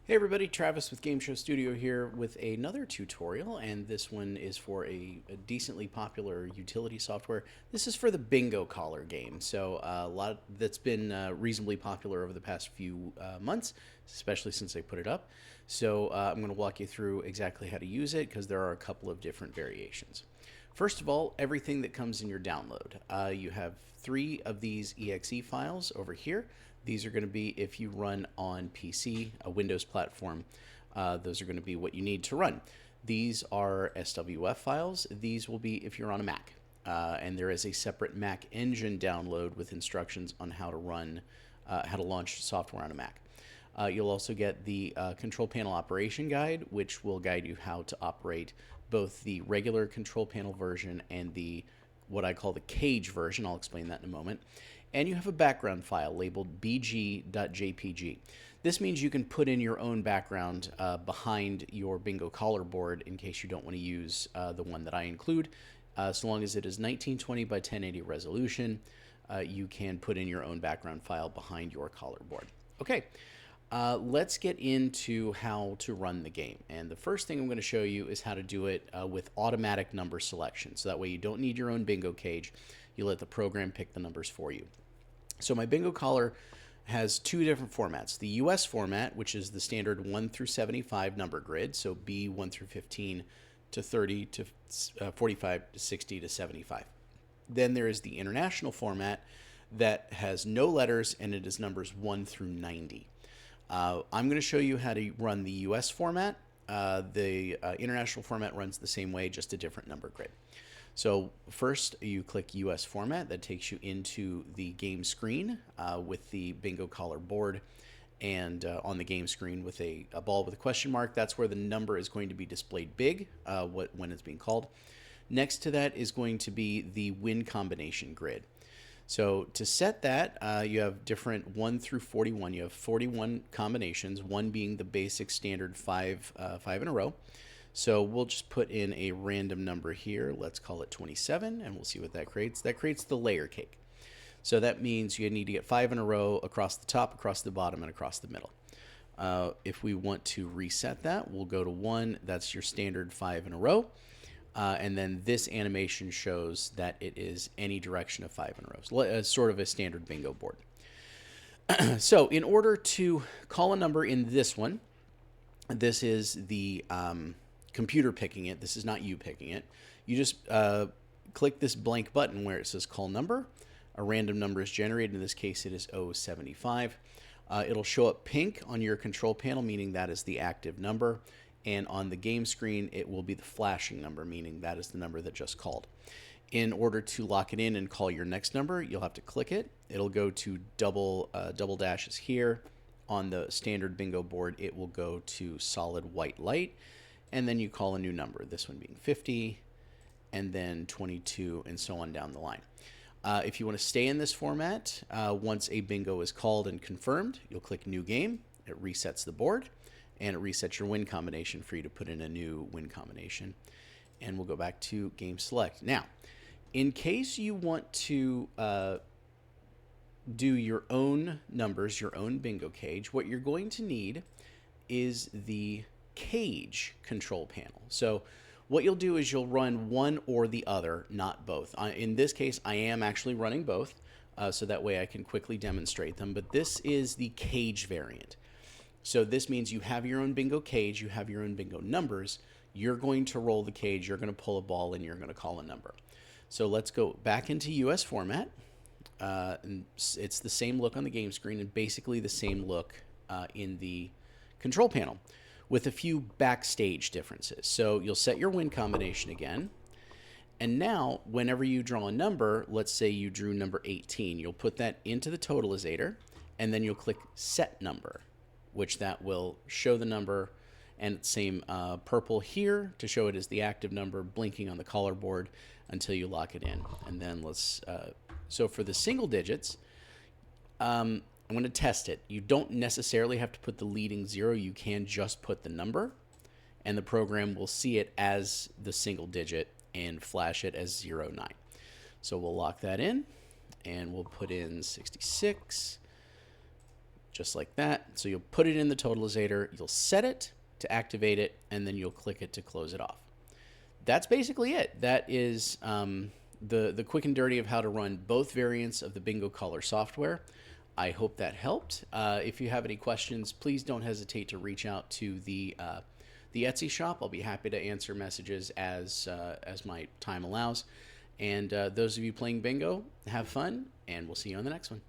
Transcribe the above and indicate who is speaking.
Speaker 1: Hey everybody, Travis with Game Show Studio here with another tutorial, and this one is for a decently popular utility software. This is for the bingo collar game, so a lot that's been reasonably popular over the past few months, especially since I put it up. So I'm going to walk you through exactly how to use it because there are a couple of different variations. First of all, everything that comes in your download. You have 3 of these exe files over here. These are going to be if you run on PC, a Windows platform. Those are going to be what you need to run. These are SWF files. These will be if you're on a Mac. And there is a separate Mac engine download with instructions on how to run, how to launch software on a Mac. You'll also get the control panel operation guide, which will guide you how to operate both the regular control panel version and the what I call the cage version. I'll explain that in a moment. And you have a background file labeled bg.jpg. This means you can put in your own background behind your bingo collar board in case you don't want to use the one that I include. So long as it is 1920 by 1080 resolution, you can put in your own background file behind your collar board. Okay. Let's get into how to run the game. And the first thing I'm going to show you is how to do it with automatic number selection. So that way you don't need your own bingo cage. You let the program pick the numbers for you. So my bingo collar has 2 different formats. The US format, which is the standard 1 through 75 number grid. So B 1 through 15 to 30 to 45 to 60 to 75. Then there is the international format that has no letters and it is numbers 1 through 90. I'm going to show you how to run the US format. The international format runs the same way, just a different number grid. So first you click US format. That takes you into the game screen with the bingo collar board, and on the game screen with a ball with a question mark. That's where the number is going to be displayed big when it's being called. Next to that is going to be the win combination grid. So to set that, you have different 1 through 41. You have 41 combinations, 1 being the basic standard 5 in a row. So we'll just put in a random number here. Let's call it 27, and we'll see what that creates. That creates the layer cake. So that means you need to get 5 in a row across the top, across the bottom, and across the middle. If we want to reset that, we'll go to 1. That's your standard 5 in a row. And then this animation shows that it is any direction of 5 in a row. So sort of a standard bingo board. So in order to call a number in this one, this is the computer picking it. This is not you picking it. You just click this blank button where it says call number. A random number is generated. In this case, it is 075. It'll show up pink on your control panel, meaning that is the active number. And on the game screen, it will be the flashing number, meaning that is the number that just called. In order to lock it in and call your next number, you'll have to click it. It'll go to double dashes here. On the standard bingo board, it will go to solid white light. And then you call a new number, this one being 50, and then 22, and so on down the line. If you want to stay in this format, once a bingo is called and confirmed, you'll click New Game. It resets the board. And it resets your win combination for you to put in a new win combination. And we'll go back to game select. Now, in case you want to do your own numbers, your own bingo cage, what you're going to need is the cage control panel. So what you'll do is you'll run one or the other, not both. In this case, I am actually running both, so that way I can quickly demonstrate them. But this is the cage variant. So this means you have your own bingo cage, you have your own bingo numbers, you're going to roll the cage, you're going to pull a ball, and you're going to call a number. So let's go back into US format. And it's the same look on the game screen and basically the same look in the control panel with a few backstage differences. So you'll set your win combination again. And now, whenever you draw a number, let's say you drew number 18, you'll put that into the totalizator, and then you'll click Set Number, which that will show the number, and same purple here to show it as the active number, blinking on the collar board until you lock it in. And then let's, so for the single digits, I'm going to test it. You don't necessarily have to put the leading 0. You can just put the number, and the program will see it as the single digit and flash it as 09. So we'll lock that in, and we'll put in 66, just like that. So you'll put it in the totalizator, you'll set it to activate it, and then you'll click it to close it off. That's basically it. That is the quick and dirty of how to run both variants of the Bingo Caller software. I hope that helped. If you have any questions, please don't hesitate to reach out to the Etsy shop. I'll be happy to answer messages as my time allows. And those of you playing bingo, have fun, and we'll see you on the next one.